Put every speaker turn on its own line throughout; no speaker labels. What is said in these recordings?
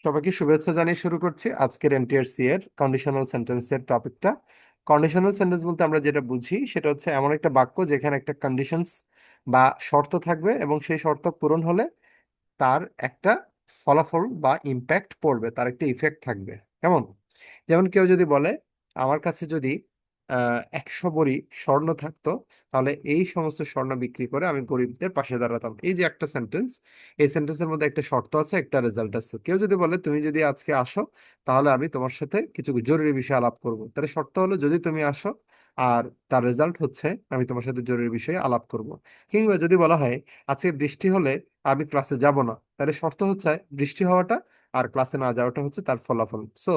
সবাইকে শুভেচ্ছা জানিয়ে শুরু করছি আজকের এনটিআরসি এর কন্ডিশনাল সেন্টেন্সের টপিকটা। কন্ডিশনাল সেন্টেন্স বলতে আমরা যেটা বুঝি সেটা হচ্ছে এমন একটা বাক্য যেখানে একটা কন্ডিশনস বা শর্ত থাকবে এবং সেই শর্ত পূরণ হলে তার একটা ফলাফল বা ইম্প্যাক্ট পড়বে, তার একটা ইফেক্ট থাকবে। কেমন? যেমন কেউ যদি বলে আমার কাছে যদি 100 ভরি স্বর্ণ থাকতো তাহলে এই সমস্ত স্বর্ণ বিক্রি করে আমি গরিবদের পাশে দাঁড়াতাম। এই যে একটা সেন্টেন্স, এই সেন্টেন্সের মধ্যে একটা শর্ত আছে, একটা রেজাল্ট আছে। কেউ যদি বলে তুমি যদি আজকে আসো তাহলে আমি তোমার সাথে কিছু জরুরি বিষয়ে আলাপ করব, তাহলে শর্ত হলো যদি তুমি আসো, আর তার রেজাল্ট হচ্ছে আমি তোমার সাথে জরুরি বিষয়ে আলাপ করব। কিংবা যদি বলা হয় আজকে বৃষ্টি হলে আমি ক্লাসে যাব না, তাহলে শর্ত হচ্ছে বৃষ্টি হওয়াটা আর ক্লাসে না যাওয়াটা হচ্ছে তার ফলাফল। সো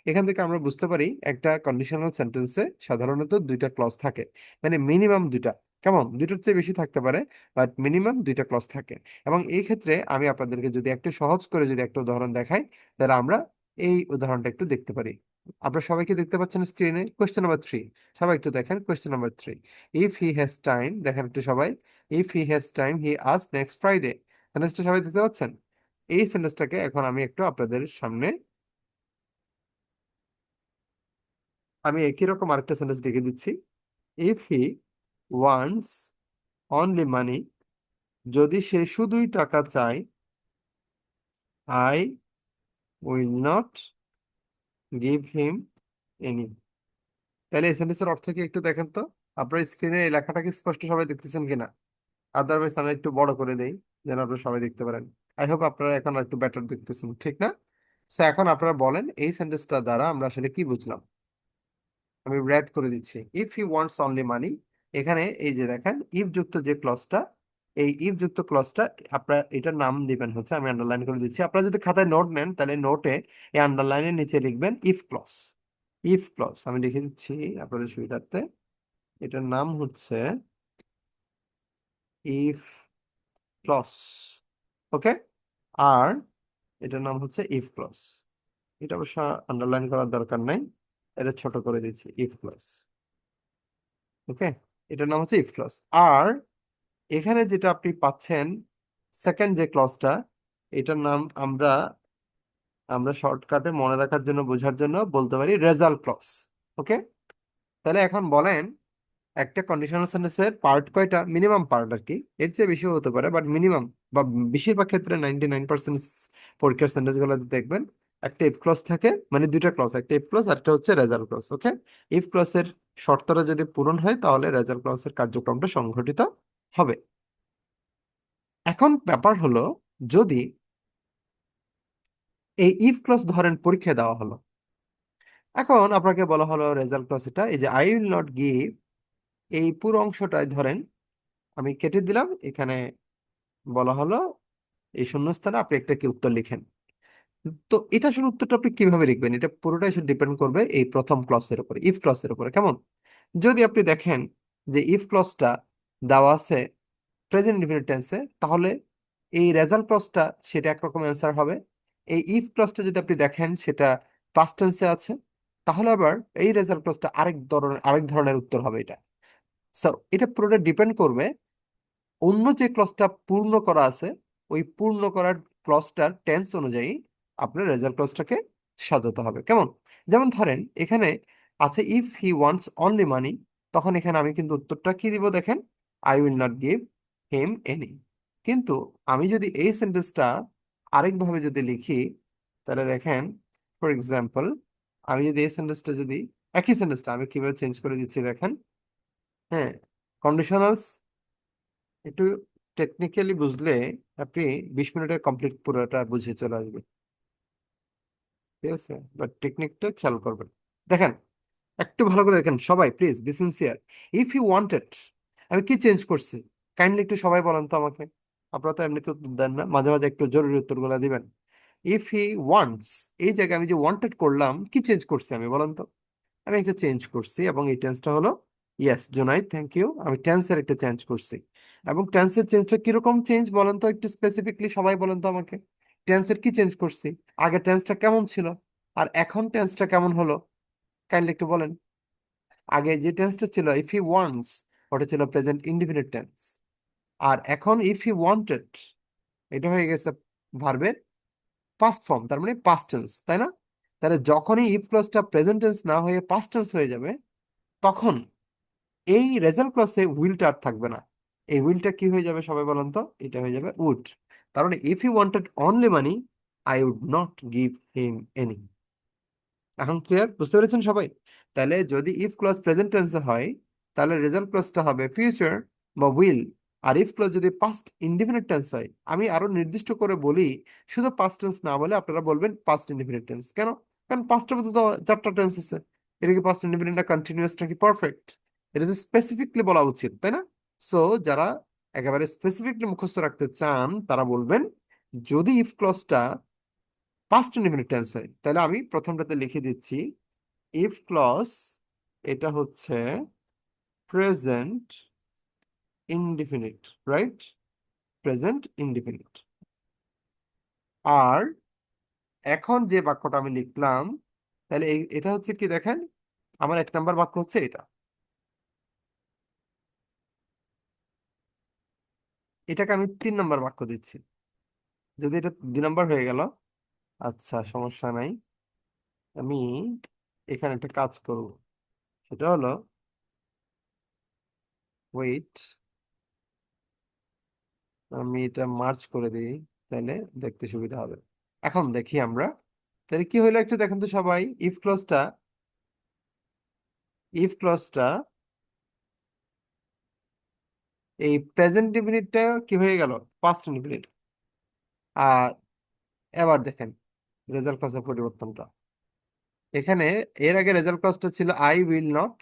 এখান থেকে আমরা বুঝতে পারি একটা কন্ডিশনাল সেন্টেন্সে সাধারণত দুইটা ক্লজ থাকে, মানে মিনিমাম দুইটা। কেমন? দুইটার চেয়ে বেশি থাকতে পারে, বাট মিনিমাম দুইটা ক্লজ থাকে। এবং এই ক্ষেত্রে আমি আপনাদেরকে যদি একটু সহজ করে যদি একটা উদাহরণ দেখাই, তাহলে আমরা এই উদাহরণটা একটু দেখতে পারি। আপনারা সবাইকে দেখতে পাচ্ছেন স্ক্রিনে কোয়েশ্চেন নাম্বার 3। সবাই একটু দেখেন question number 3। If he has time, দেখেন একটু সবাই, if he has time he us next Friday. সেন্টেন্সটা সবাই দেখতে পাচ্ছেন? এই সেন্টেন্সটাকে এখন আমি একটু আপনাদের সামনে আমি একই রকম আরেকটা সেন্টেন্স লিখে দিচ্ছি। ইফ হি ওয়ান্টস অনলি মানি, যদি সে শুধুই টাকা চায়, I will not give him any. তাহলে এই সেন্টেন্সের অর্থ কি একটু দেখেন তো। আপনার স্ক্রিনে এই লেখাটা কি স্পষ্ট সবাই দেখতেছেন কিনা? আদারওয়াইজ আমি একটু বড় করে দেই যেন আপনারা সবাই দেখতে পারেন। আই হোপ আপনারা এখন একটু বেটার দেখতেছেন, ঠিক না? তো এখন আপনারা বলেন এই সেন্টেন্সটা দ্বারা আমরা আসলে কি বুঝলাম। আমি রেড করে দিচ্ছি। If he wants only money, এখানে এই যে দেখেন ইফ যুক্ত যে ক্লজটা, এই ইফ যুক্ত ক্লজটা আপনার এটার নাম দিবেন হচ্ছে, আমি আন্ডারলাইন করে দিচ্ছি। আপনারা যদি খাতায় নোট নেন তাহলে নোটে এই আন্ডারলাইনের নিচে লিখবেন ইফ ক্লজ। ইফ ক্লজ আমি লিখে দিচ্ছি আপনাদের সুবিধার্থে। এটার নাম হচ্ছে ইফ ক্লজ। ওকে? আর এটার নাম হচ্ছে ইফ ক্লজ। এটা অবশ্য আন্ডারলাইন করার দরকার নাই, এটা ছোট করে দিচ্ছি ইফ ক্লজ। ওকে? এটার নাম হচ্ছে ইফ ক্লজ। আর এখানে যেটা আপনি পাচ্ছেন সেকেন্ড যে ক্লজটা, এটার নাম আমরা আমরা শর্টকাটে মনে রাখার জন্য বোঝার জন্য বলতে পারি রেজাল্ট ক্লজ। ওকে? তাহলে এখন বলেন একটা কন্ডিশনাল সেন্টেন্সের পার্ট কয়টা? মিনিমাম পার্ট আর কি, এর চেয়ে বেশিও হতে পারে, বাট মিনিমাম বা বেশিরভাগ ক্ষেত্রে 99% পরীক্ষার সেন্টেন্স গুলোতে দেখবেন একটা ইফ ক্লজ থাকে, মানে দুইটা ক্লজ, একটা ইফ ক্লজ আর একটা হচ্ছে রেজাল্ট ক্লজ। ওকে? ইফ ক্লজের শর্তটা যদি পূরণ হয় তাহলে রেজাল্ট ক্লজের কার্যক্রমটা সংঘটিত হবে। এখন ব্যাপার হলো, যদি এই ইফ ক্লজ ধরেন পরীক্ষা দেওয়া হলো, এখন আপনাকে বলা হলো রেজাল্ট ক্লজ এটা, এই যে আই উইল নট গিভ, এই পুরো অংশটাই ধরেন আমি কেটে দিলাম। এখানে বলা হলো এই শূন্যস্থানে আপনি একটা কি উত্তর লিখেন। তো এটা আসলে উত্তরটা আপনি কিভাবে লিখবেন, এটা পুরোটাই ডিপেন্ড করবে এই প্রথম ক্লসের উপরে, ইফ ক্লসের উপরে। কেমন? যদি আপনি দেখেন যে ইফ ক্লসটা দেওয়া আছে প্রেজেন্ট ইনডিফিনিট টেন্সে, তাহলে এই রেজাল্ট ক্লজটা সেটা একরকম অ্যান্সার হবে। এই ইফ ক্লজটা যদি আপনি দেখেন সেটা পাস্ট টেন্সে আছে, তাহলে আবার এই রেজাল্ট ক্লজটা আরেক ধরনের উত্তর হবে এটা। সো এটা পুরোটা ডিপেন্ড করবে অন্য যে ক্লজটা পূর্ণ করা আছে, ওই পূর্ণ করার ক্লজটার টেন্স অনুযায়ী আপনার রেজাল্ট ক্লজটাকে সাজাতে হবে। কেমন? যেমন ধরেন এখানে আছে ইফ হি ওয়ান্টস অনলি মানি, তখন এখানে আমি কিন্তু উত্তরটা কি দিব দেখেন, I will not give him any. কিন্তু আমি যদি এই সেন্টেন্সটা আরেকভাবে যদি লিখি, তাহলে দেখেন ফর এক্সাম্পল, আমি যদি এই সেন্টেন্সটা যদি একই সেন্টেন্সটা আমি কিভাবে চেঞ্জ করে দিচ্ছি দেখেন। হ্যাঁ, কন্ডিশনালস একটু টেকনিক্যালি বুঝলে আপনি 20 মিনিটে কমপ্লিট পুরোটা বুঝে চলে আসবে। ঠিক আছে? বাট টেকনিকটা খেয়াল করবেন। দেখেন, একটু ভালো করে দেখেন সবাই, please be sincere. If you wanted, আমি কি চেঞ্জ করছি? কাইন্ডলি একটু সবাই বলেন তো আমাকে। আপনারা তো এমনিতে উত্তর দেন না, মাঝে মাঝে একটু জরুরি উত্তরগুলো দিবেন। ইফ হি ওয়ান্টস, এই জায়গায় আমি যে ওয়ান্টেড করলাম, কি চেঞ্জ করছি আমি বলেন তো? আমি একটা চেঞ্জ করছি এবং এই টেন্সটা হলো, ইয়েস জুনাইদ, থ্যাংক ইউ, আমি টেন্সের একটা চেঞ্জ করছি। এবং টেন্সের চেঞ্জটা কিরকম চেঞ্জ বলেন তো একটু স্পেসিফিকলি সবাই বলেন তো আমাকে। টেন্সের কি চেঞ্জ করছি? আগে টেন্সটা কেমন ছিল আর এখন টেন্সটা কেমন হলো? কাইন্ডলি একটু বলেন। আগে যে টেন্সটা ছিল ইফ হি ওয়ান্টস, ওটা ছিল প্রেজেন্ট ইনডিফিনিট টেন্স। আর এখন ইফ হি ওয়ান্টেড, এটা হয়ে গেছে ভার্বের পাস্ট ফর্ম, তার মানে পাস্ট টেন্স, তাই না? তাহলে যখনই ইফ ক্লজটা প্রেজেন্ট টেন্স না হয়ে পাস্ট টেন্স হয়ে যাবে, তখন এই রেজাল্ট ক্লজে উইলটা আর থাকবে না। এই উইলটা কি হয়ে যাবে সবাই বলেন তো? এটা হয়ে যাবে উড। তার মানে if you wanted only money, I would not give him any. এখন ক্লিয়ার? বুঝতে পেরেছেন সবাই? তাহলে যদি ইফ ক্লজ প্রেজেন্ট টেন্সে হয়, তাহলে রেজাল্ট ক্লজটা হবে ফিউচার বা উইল। আর ইফ ক্লজ যদি পাস্ট ইনডিফিনিট টেন্স হয়, আমি আরো নির্দিষ্ট করে বলি, শুধু পাস্ট টেন্স না বলে আপনারা বলবেন পাস্ট ইনডিফিনিট টেন্স। কেন? কারণ পাস্টের মধ্যে তো 4টা টেন্স আছে। এটা কি পাস্ট ইনডিফিনিট না কন্টিনিউয়াস নাকি পারফেক্ট? এটা তো স্পেসিফিকলি বলা উচিত, তাই না? সো যারা একেবারে স্পেসিফিকলি মুখস্থ রাখতে চান, তারা বলবেন যদি ইফ ক্লজটা পাস্ট ইনডিফিনিট টেন্স হয়, তাহলে আমি প্রথমটাতে লিখে দিচ্ছি ইফ ক্লজ, এটা হচ্ছে present indefinite, right? Present indefinite. আর এখন যে বাক্যটা আমি লিখলাম, তাহলে এটা হচ্ছে কি দেখেন, আমার 1 নম্বর বাক্য হচ্ছে এটা। এটাকে আমি 3 নম্বর বাক্য দিচ্ছি। যদি এটা 2 নম্বর হয়ে গেল, আচ্ছা সমস্যা নাই, আমি এখানে একটা কাজ করব। সেটা হলো, ওয়েট, আমি এটা মার্চ করে দিই, তাহলে দেখতে সুবিধা হবে। এখন দেখি আমরা, তাহলে কি হলো একটু দেখেন তো সবাই। ইফ ক্লজটা এই প্রেজেন্ট ইনডিফিনিটটা কি হয়ে গেল? Past indefinite. আর এবার দেখেন রেজাল্ট ক্লজের পরিবর্তনটা। এখানে এর আগে রেজাল্ট ক্লজটা ছিল আই উইল নট,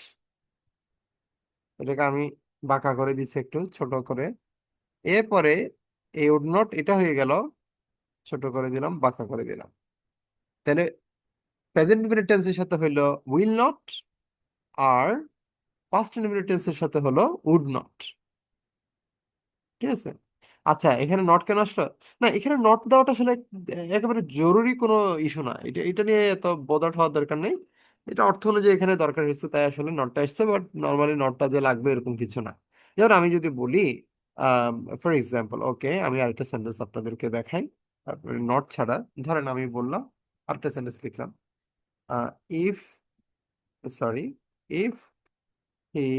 এটাকে আমি বাঁকা করে দিচ্ছি একটু ছোট করে। এরপরে এই উড নট, এটা হয়ে গেল ছোট করে দিলাম, বাঁকা করে দিলাম। তাহলে প্রেজেন্ট ইনডিফিনিট টেন্সের সাথে হইলো উইল নট, আর পাস্ট ইনডিফিনিট টেন্সের সাথে হলো উড নট। ঠিক আছে? আচ্ছা, এখানে নট কেন আসলো? না, এখানে নট দেওয়াটা আসলে একেবারে জরুরি কোনো ইস্যু না। এটা এটা নিয়ে এত বদার্ড হওয়ার দরকার নেই। এটা অর্থ অনুযায়ী এখানে দরকার হয়েছে, তাই আসলে নটটা এসছে। বাট নর্মালি নটটা যে লাগবে এরকম কিছু না। যেমন আমি যদি বলি, ফর এক্সাম্পল, ওকে, আমি আরেকটা সেন্টেন্স আপনাদেরকে দেখাই নট ছাড়া। ধরেন আমি বললাম, আরেকটা সেন্টেন্স লিখলাম, if, sorry, if he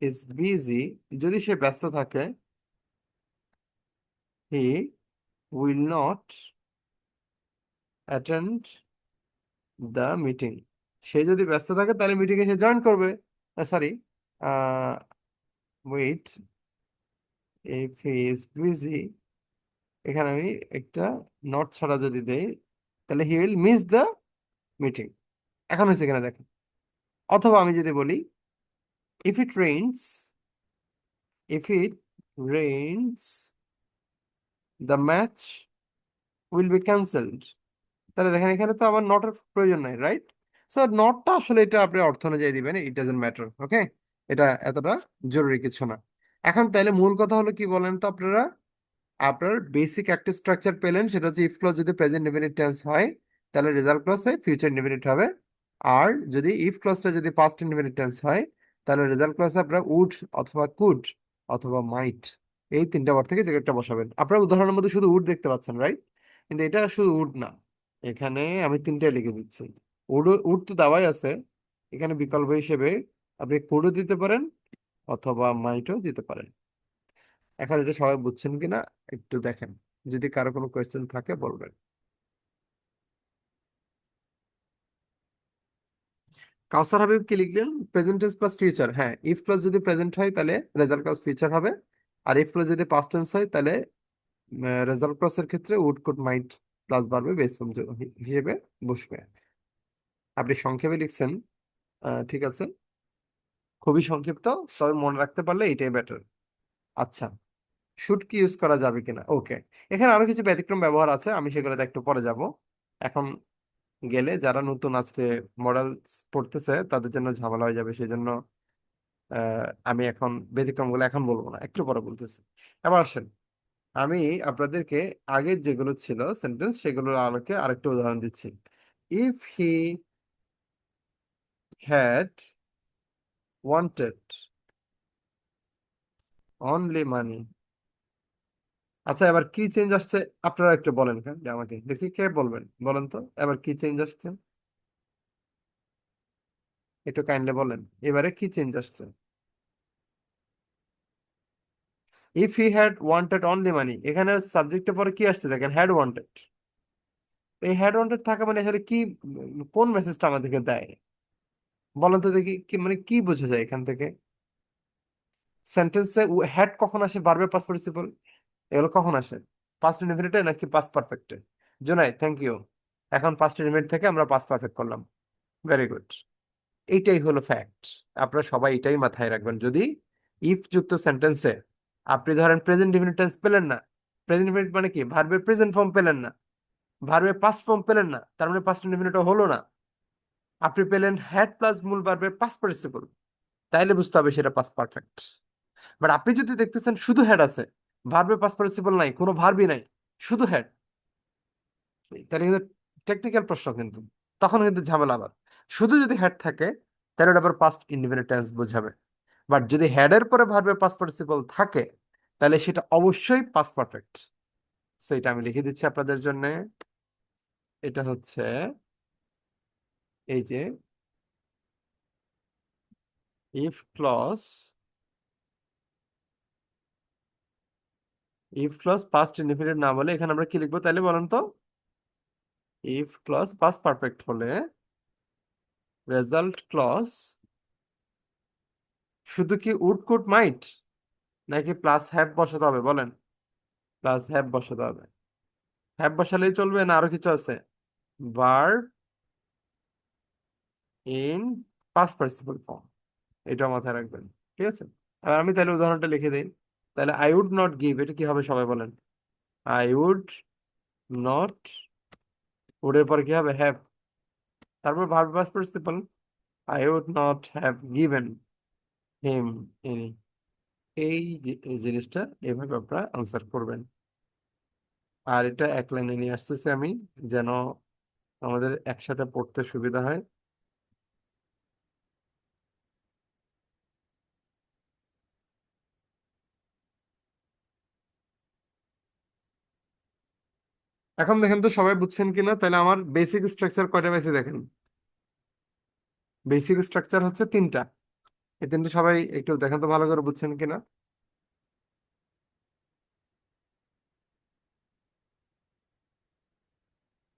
is busy, যদি সে ব্যস্ত থাকে, he will not attend the meeting. সে যদি ব্যস্ত থাকে তাহলে মিটিং এ সে জয়েন করবে। Sorry, wait, if he is busy, এখানে আমি একটা নট ছাড়া যদি দেই, তাহলে he will miss the meeting. এখন হচ্ছে এখানে দেখেন। অথবা আমি যদি বলি, if it rains, if it rains the match will be cancelled. তাহলে দেখেন এখানে তো আমার নটের প্রয়োজন নাই, রাইট? সো নটটা আসলে এটা আপনি অর্থ অনুযায়ী দিবেন, ইট ডাজন্ট ম্যাটার। ওকে, এটা এতটা জরুরি কিছু না। এখন তাইলে মূল কথা হলো কি বলেন তো আপনারা? আপনার বেসিক একটা স্ট্রাকচার পেলেন, সেটা হচ্ছে ইফ ক্লজ যদি প্রেজেন্ট ইনডেফিনিট টেন্স হয়, তাহলে রেজাল্ট ক্লজে ফিউচার ইনডেফিনিট হবে। আর যদি ইফ ক্লজটা যদি পাস্ট ইনডেফিনিট টেন্স হয়, তাহলে রেজাল্ট ক্লজে আপনারা উড অথবা কুড অথবা মাইট, এই 3টা ওয়ার্ড থেকে যে একটা বসাবেন। আপনারা উদাহরণের মধ্যে শুধু উড দেখতে পাচ্ছেন, রাইট? কিন্তু এটা শুধু উড না, এখানে আমি 3টায় লিখে দিচ্ছি। উড, উড তো দেওয়াই আছে, এখানে বিকল্প হিসেবে আপনি কুডও দিতে পারেন অথবা মাইটও দিতে পারেন। এখন এটা সবাই বুঝছেন কিনা একটু দেখেন, যদি কারো কোনো কোয়েশ্চেন থাকে বলবেন। কাউসার হাবিব কি লিখলেন? Present tense plus future. হ্যাঁ, ইফ ক্লজ যদি প্রেজেন্ট হয় তাহলে রেজাল্ট ক্লজ ফিউচার হবে। আর ইফ ক্লজ যদি পাস্ট টেন্স হয় তাহলে রেজাল্ট ক্লজের ক্ষেত্রে উড কুড মাইট প্লাস বাড়বে, বেস ফর্ম হিসেবে বসবে। আপনি সংক্ষেপে লিখছেন, ঠিক আছে, খুবই সংক্ষিপ্ত, তবে মনে রাখতে পারলে এটাই বেটার। আচ্ছা, শুড কি ইউজ করা যাবে কিনা? ওকে, এখানে আরো কিছু ব্যতিক্রম ব্যবহার আছে, আমি সেগুলোতে একটু পরে যাব। এখন গেলে যারা নতুন আজকে মডেল পড়তেছে তাদের জন্য ঝামেলা হয়ে যাবে, সেই জন্য আমি এখন ব্যতিক্রমগুলো এখন বলবো না, একটু পরে বলতেছি। এবার আসেন, আমি আপনাদেরকে আগের যেগুলো ছিল সেন্টেন্স, সেগুলোর আলোকে আরেকটা উদাহরণ দিচ্ছি। If he had wanted only money, আচ্ছা, এবার কি চেঞ্জ আসছে আপনারা একটু বলেন, হ্যাঁ আমাকে দেখি কে বলবেন, বলেন তো এবার কি চেঞ্জ আসছে, একটু কাইন্ডলি বলেন এবারে কি চেঞ্জ আসছে। If he had wanted only money, এখানে সাবজেক্টের পরে কি আসছে দেখেন, হ্যাড ওয়ান্টেড। এই হ্যাড ওয়ান্টেড থাকা মানে আসলে কি, কোন মেসেজটা আমাদেরকে দেয় বলেন তো দেখি, কি মানে কি বোঝা যায় এখান থেকে। সেন্টেন্সে হ্যাড কখন আসে, ভার্বের পাস্ট পার্টিসিপল, এগুলো কখন আসে, পাস্ট ইনডেফিনিটে নাকি পাস্ট পারফেক্টে? জোনাই, থ্যাংক ইউ। এখন পাস্ট ইনডেফিনিট থেকে আমরা পাস্ট পারফেক্ট করলাম, ভেরি গুড। এইটাই হলো ফ্যাক্ট। আপনারা সবাই এটাই মাথায় রাখবেন, যদি ইফ যুক্ত সেন্টেন্সে আপনি ধরেন প্রেজেন্ট ইনডেফিনিট টেন্স পেলেন না, প্রেজেন্ট ইনডেফিনিট মানে কি, ভার্বের প্রেজেন্ট ফর্ম পেলেন না, ভার্বের পাস্ট ফর্ম পেলেন না, তার মানে পাস্ট ইনডেফিনিটও হলো না। আপনি পেলেন হ্যাড প্লাস মূল ভার্বের পাস্ট পার্টিসিপল, তাইলে বুঝতে হবে সেটা পাস্ট পারফেক্ট। বাট আপনি যদি দেখতেছেন শুধু হেড আছে, ভার্বের পাস্ট পার্টিসিপল নাই, কোনো ভার্বই নাই, শুধু হেড, তাহলে কিন্তু টেকনিক্যাল প্রশ্ন কিন্তু, তখন কিন্তু ঝামেলা আবার। শুধু যদি হেড থাকে তাহলে ওটা আবার পাস্ট ইনডিফিনিট টেন্স বোঝাবে। বাট যদি হেডের পরে ভার্বের পাস্ট পার্টিসিপল থাকে তাহলে সেটা অবশ্যই পাস্ট পারফেক্ট। সো এটা আমি লিখে দিচ্ছি আপনাদের জন্য। এটা হচ্ছে এই যে if clause, if clause past indefinite না বলে এখানে আমরা কি লিখবো তাহলে বলেন তো। ইফ ক্লজ পাস্ট পারফেক্ট হলে রেজাল্ট ক্লজ শুধু কি উড কুড মাইট, নাকি প্লাস হ্যাভ বসাতে হবে বলেন? প্লাস হ্যাভ বসাতে হবে। হ্যাভ বসালেই চলবে না আরো কিছু আছে? Verb in past participle form, এটা মাথায় রাখবেন। ঠিক আছে, এবার আমি তাহলে উদাহরণটা লিখে দিই। তাহলে আই উড নট গিভ, এটা কি হবে সবাই বলেন? আই উড নট, উডের পর কি হবে, হ্যাভ, তারপর verb past participle, I would not have given him any. এই জিনিসটা এইভাবে আপনারা আনসার করবেন। আর এটা এক লাইনে নিয়ে আসতেছি আমি, যেন আমাদের একসাথে পড়তে সুবিধা হয়। এখন দেখেন তো সবাই বুঝছেন কিনা, তাহলে আমার বেসিক স্ট্রাকচার কয়টা পাইছে দেখেন। বেসিক স্ট্রাকচার হচ্ছে তিনটা, এই তিনটা সবাই একটু দেখেন তো ভালো করে বুঝছেন কিনা।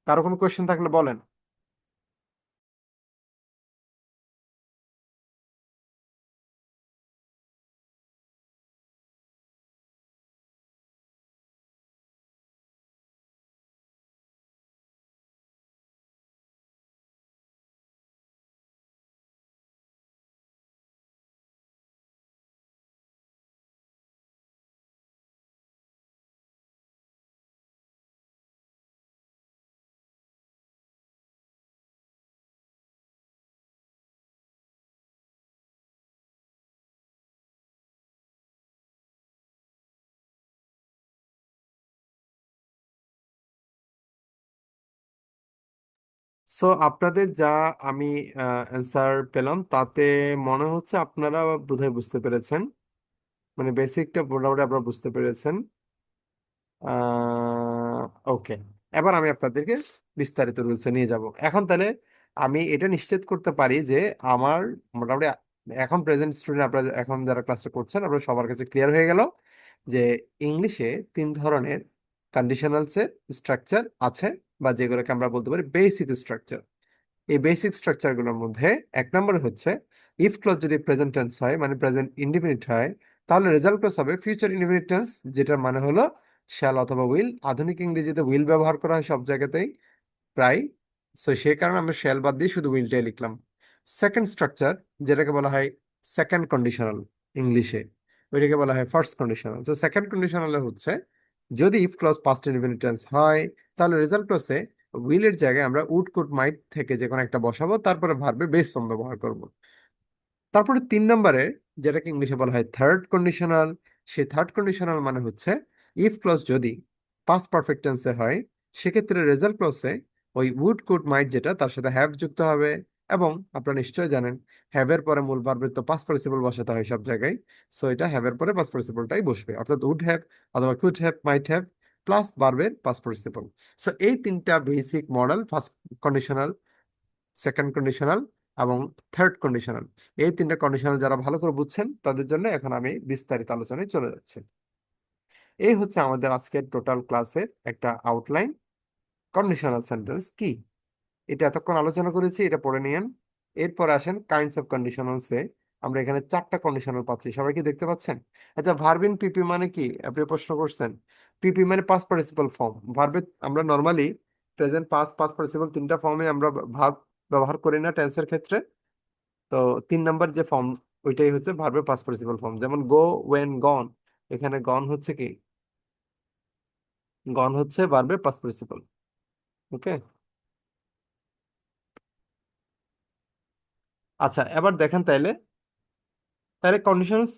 কারো কোনো কোয়েশ্চেন থাকলে বলেন। সো আপনাদের যা আমি অ্যান্সার পেলাম তাতে মনে হচ্ছে আপনারা বোধহয় বুঝতে পেরেছেন, মানে বেসিকটা মোটামুটি আপনারা বুঝতে পেরেছেন। ওকে, এবার আমি আপনাদেরকে বিস্তারিত রুলসে নিয়ে যাব। এখন তাহলে আমি এটা নিশ্চিত করতে পারি যে আমার মোটামুটি এখন প্রেজেন্ট স্টুডেন্ট, আপনারা এখন যারা ক্লাসটা করছেন আপনারা সবার কাছে ক্লিয়ার হয়ে গেল যে ইংলিশে তিন ধরনের কন্ডিশনালসের স্ট্রাকচার আছে, বা যেগুলোকে আমরা বলতে পারি বেসিক স্ট্রাকচার। এই বেসিক স্ট্রাকচারগুলোর মধ্যে এক নম্বরে হচ্ছে, ইফ ক্লজ যদি প্রেজেন্ট টেন্স হয় মানে প্রেজেন্ট ইনডিফিনিট হয়, তাহলে রেজাল্ট ক্লজ হবে ফিউচার ইনডিফিনিট টেন্স, যেটার মানে হলো শ্যাল অথবা উইল। আধুনিক ইংরেজিতে উইল ব্যবহার করা হয় সব জায়গাতেই প্রায়, সো সেই কারণে আমরা শ্যাল বাদ দিয়ে শুধু উইলটাই লিখলাম। সেকেন্ড স্ট্রাকচার, যেটাকে বলা হয় সেকেন্ড কন্ডিশনাল ইংলিশে, ওইটাকে বলা হয় ফার্স্ট কন্ডিশনাল। তো সেকেন্ড কন্ডিশনালে হচ্ছে, যদি if clause past indefinite tense হয় তাহলে রেজাল্ট ক্লজে উইলের জায়গায় আমরা উড কুড মাইট থেকে যে কোনো একটা বসাবো, তারপরে ভার্বে বেস ফর্ম ব্যবহার করব। তারপরে তিন নম্বরে, যেটাকে ইংলিশে বলা হয় থার্ড কন্ডিশনাল, সেই থার্ড কন্ডিশনাল মানে হচ্ছে, ইফ ক্লজ যদি পাস্ট পারফেক্ট টেন্সে হয় সেক্ষেত্রে রেজাল্ট ক্লজে ওই উড কুড মাইট যেটা তার সাথে হ্যাভ যুক্ত হবে, এবং আপনারা নিশ্চয়ই জানেন হ্যাভের পরে মূল ভার্বের তো পাস্ট পার্টিসিপল বসাতে হয় সব জায়গায়। সো এটা হ্যাভের পরে পাস্ট পার্টিসিপলটাই বসবে, অর্থাৎ উড হ্যাভ অথবা could have, might have plus ভার্বের পাস্ট পার্টিসিপল। সো এই তিনটা basic model, first conditional, second conditional এবং থার্ড কন্ডিশনাল, এই তিনটা কন্ডিশনাল যারা ভালো করে বুঝছেন তাদের জন্য এখন আমি বিস্তারিত আলোচনায় চলে যাচ্ছি। এই হচ্ছে আমাদের আজকের টোটাল ক্লাসের একটা আউটলাইন। কন্ডিশনাল সেন্টেন্স কি এটা এতক্ষণ আলোচনা করেছি, এটা পড়ে নিয়েন। এরপর আসেন কাইন্ডস অফ কন্ডিশনালসে। আমরা এখানে চারটা কন্ডিশনাল পাচ্ছি, সবাই কি দেখতে পাচ্ছেন? আচ্ছা, ভার্ব ইন পিপি মানে কি আপনি প্রশ্ন করছেন? পিপি মানে পাস্ট পার্টিসিপল ফর্ম। ভার্বে আমরা normally present, past, past participle তিনটা ফর্মে আমরা ভার্ব ব্যবহার করি না টেন্সের ক্ষেত্রে। তো 3 নাম্বার যে ফর্ম, ওইটাই হচ্ছে ভার্বের পাস্ট পার্টিসিপল ফর্ম। যেমন গো, ওয়েন, গন। এখানে গন হচ্ছে কি? গন হচ্ছে ভার্বের পাস্ট পার্টিসিপল। ওকে। আচ্ছা, এবার দেখেন তাইলে, কন্ডিশনালস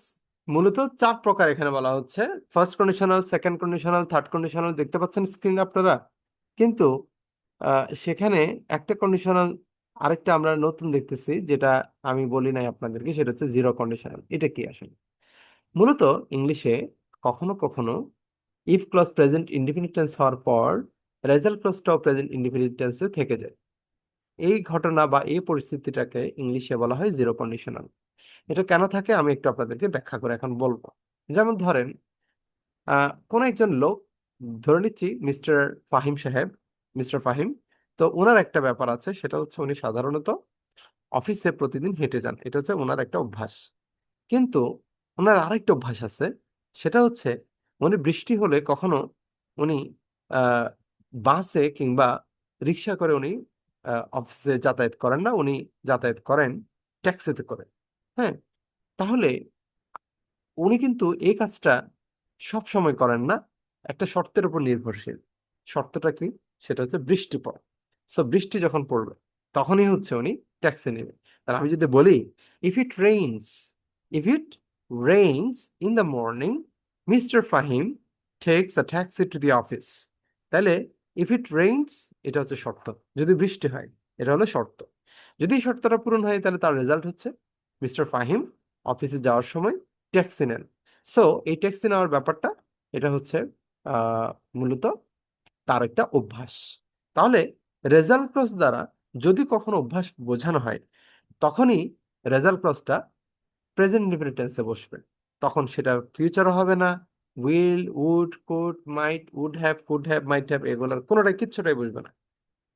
মূলত 4 প্রকার এখানে বলা হচ্ছে। First conditional, second conditional, third conditional দেখতে পাচ্ছেন স্ক্রিনে আপনারা। কিন্তু সেখানে একটা কন্ডিশনাল, আরেকটা আমরা নতুন দেখতেছি যেটা আমি বলি নাই আপনাদেরকে, সেটা হচ্ছে জিরো কন্ডিশনাল। এটা কি আসলে? মূলত ইংলিশে কখনো কখনো if clause present indefinite tense হওয়ার পর রেজাল্ট ক্লজটাও প্রেজেন্ট ইনডিফিনিট টেন্সে থেকে যায়। এই ঘটনা বা এই পরিস্থিতিটাকে ইংলিশে বলা হয় জিরো কন্ডিশনাল। এটা কেন থাকে আমি একটু আপনাদেরকে ব্যাখ্যা করে এখন বলবো। যেমন ধরেন, কোন একজন লোক, ধরে নিচ্ছি মিস্টার ফাহিম সাহেব, মিস্টার ফাহিম। তো ওনার একটা ব্যাপার আছে, সেটা হচ্ছে উনি সাধারণত অফিসে প্রতিদিন হেঁটে যান, এটা হচ্ছে ওনার একটা অভ্যাস। কিন্তু ওনার আরেকটা অভ্যাস আছে, সেটা হচ্ছে উনি বৃষ্টি হলে কখনো উনি আহ বাসে কিংবা রিক্সা করে উনি অফিসে যাতায়াত করেন না, উনি যাতায়াত করেন ট্যাক্সিতে করে। হ্যাঁ, তাহলে উনি কিন্তু এই কাজটা সব সময় করেন না, একটা শর্তের উপর নির্ভরশীল। শর্তটা কি? সেটা হচ্ছে বৃষ্টি পড়ে। সো বৃষ্টি যখন পড়বে তখনই হচ্ছে উনি ট্যাক্সি নেবে। তাহলে আমি যদি বলি, if it rains, if it rains in the morning mister Fahim tax a taxi to the office. তাহলে ইফ ইট রেইনস এটা হচ্ছে শর্ত, যদি বৃষ্টি হয় এটা হলো শর্ত। যদি এই শর্তটা পূরণ হয় তাহলে তার রেজাল্ট হচ্ছে মিস্টার ফাহিম অফিসে যাওয়ার সময় ট্যাক্সি নেন। সো এই ট্যাক্সি নেওয়ার ব্যাপারটা, এটা হচ্ছে আহ মূলত তার একটা অভ্যাস। তাহলে রেজাল্ট ক্লজ দ্বারা যদি কখনো অভ্যাস বোঝানো হয়, তখনই রেজাল্ট ক্লজটা প্রেজেন্ট ইনডিফিনিট টেন্সে বসবে। তখন সেটা ফিউচারও হবে না। Will, would, could, might, would have, could have, might have এগুলোর কোনোটাই কিচ্ছুটাই বুঝবে না।